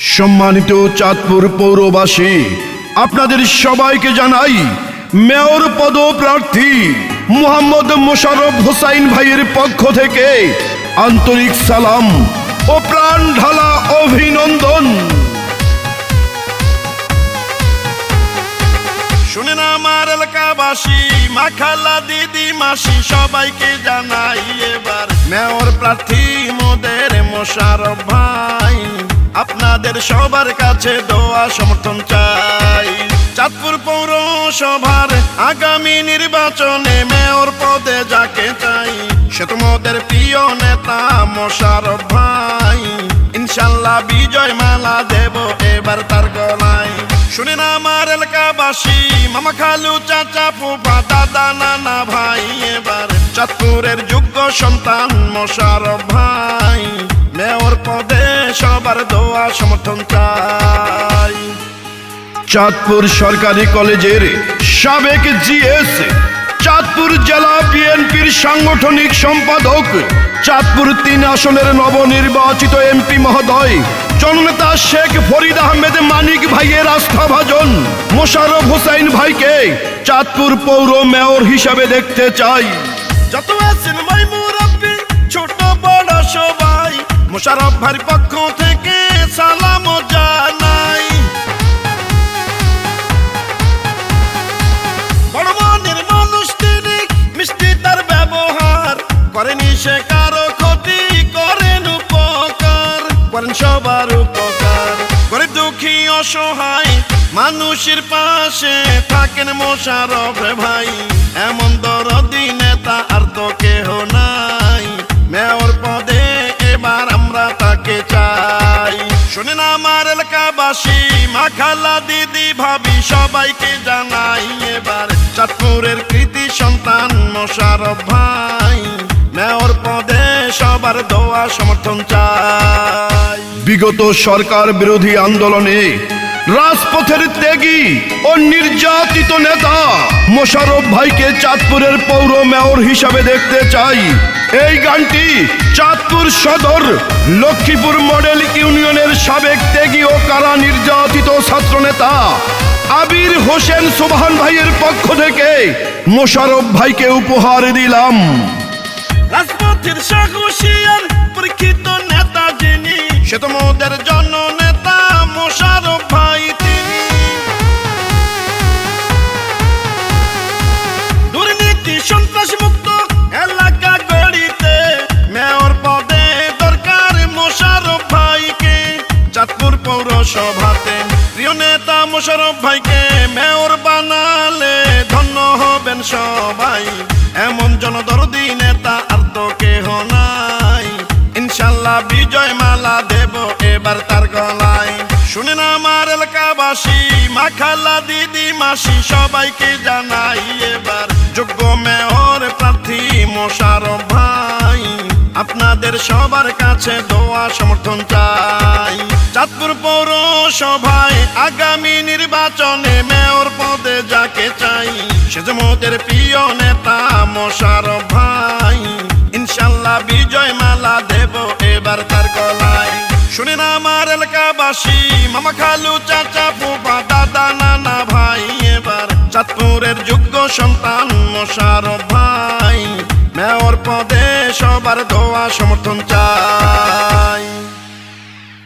সম্মানিত চাঁদপুর পৌরবাসী, আপনাদের সবাইকে জানাই মেয়র পদপ্রার্থী মোহাম্মদ মোশাররফ হোসাইন ভাইয়ের পক্ষ থেকে আন্তরিক সালাম ও প্রাণ ঢালা অভিনন্দন। শুনেন আমার এলাকাবাসী, মা খালা দিদি মাসি সবাইকে জানাই এবার মেয়র প্রার্থী মোদের মোশাররফ ভাই। আপনাদের সবার কাছে দোয়া সমর্থন চাই। চাঁদপুর পৌরসভার আগামী নির্বাচনে মেয়র পদে যাকে চাই সে তোমাদের প্রিয় নেতা মোশাররফ ভাই। ইনশাল্লাহ বিজয় মালা দেব এবার তার গলায়। শুনেন আমার এলাকাবাসী, মামা খালু চাচা ফুফা দাদা নানা ভাই, এবার চাঁদপুরের যোগ্য সন্তান মোশাররফ ভাই। মেয়র পদে সবার দোয়া সমর্থন চাই। চাঁদপুর সরকারি কলেজের সাবেক জিএস, চাঁদপুর জেলা বিএনপির সাংগঠনিক সম্পাদক, চাঁদপুর ৩ আসনের নবনির্বাচিত এমপি মহোদয় জননেতা শেখ ফরিদ আহমেদ মানিক ভাইয়ের আস্থাভাজন মোশাররফ হোসাইন ভাইকে চাঁদপুর পৌর মেয়র হিসাবে দেখতে চাই। যত আছেন ভাই মুরব্বি ছোট বড় সবাই, মোশাররফ ভাইয়ের পক্ষ থেকে সালাম জানাই। বড় মনের মানুষ তিনি, মিষ্টি তার ব্যবহার, করেনি সে কারো ক্ষতি, করেন উপকার, করেন সবার উপকার। গরিব দুঃখী অসহায় মানুষের পাশে থাকেন মোশাররফ ভাই। এমন দরদি নেতা আর তো কেহ নাই, মেয়র পদে এবার আমরা তাকে চাই। শুনেন আমার এলাকাবাসী, মা খালা দিদি ভাবি সবাইকে জানাই এবার চাঁদপুরের কৃতি সন্তান মোশাররফ ভাই। মেয়র পদে সবার দোয়া সমর্থন চাই। বিগত সরকার বিরোধী আন্দোলনে রাজপথের ত্যাগী ও নির্যাতিত নেতা মোশাররফ ভাইকে চাঁদপুরের পৌর মেয়র হিসাবে দেখতে চাই। এই গানটি চাঁদপুর সদর লক্ষ্মীপুর মডেল ইউনিয়নের সাবেক ত্যাগী ও কারা নির্যাতিত ছাত্রনেতা আবির হোসেন সোবহান ভাইয়ের পক্ষ থেকে মোশাররফ ভাইকে উপহার দিলাম। রাজপথের সাহসিয়ার পরীক্ষিত নেতা যিনি, সে তো মোদের জন নেতা মোশাররফ ভাই তিনি। দুর্নীতি সন্ত্রাস মুক্ত এলাকা গড়িতে মেয়র পদে দরকার মোশাররফ ভাইকে। চাঁদপুর পৌরসভাতে প্রিয় নেতা মোশাররফ ভাইকে মেয়র বানালে ধন্য হবেন সবাই। এমন জনদরদি নেতা আর তো কেহ নাই, ইনশাল্লাহ বিজয় মালা দেব এবার তার গলায়। শুনেন আমার এলাকাবাসী, মা খালা দিদি মাসি সবাইকে জানাই এবার যোগ্য মেয়র প্রার্থী মোশাররফ ভাই। আপনাদের সবার কাছে দোয়া সমর্থন চাই। চাঁদপুর পৌরসভায় আগামী নির্বাচনে মেয়র পদে যাকে চাই সে যে মোদের প্রিয় নেতা মোশাররফ ভাই। ইনশাল্লাহ বিজয় মালা দেব এবার তার গলায়। শুনেন আমার এলাকাবাসী, মামা খালু চাচা ফুফা দাদা নানা ভাই, এবার চাঁদপুরের যোগ্য সন্তান মোশাররফ ভাই। মেয়র পদে সবার দোয়া সমর্থন চাই।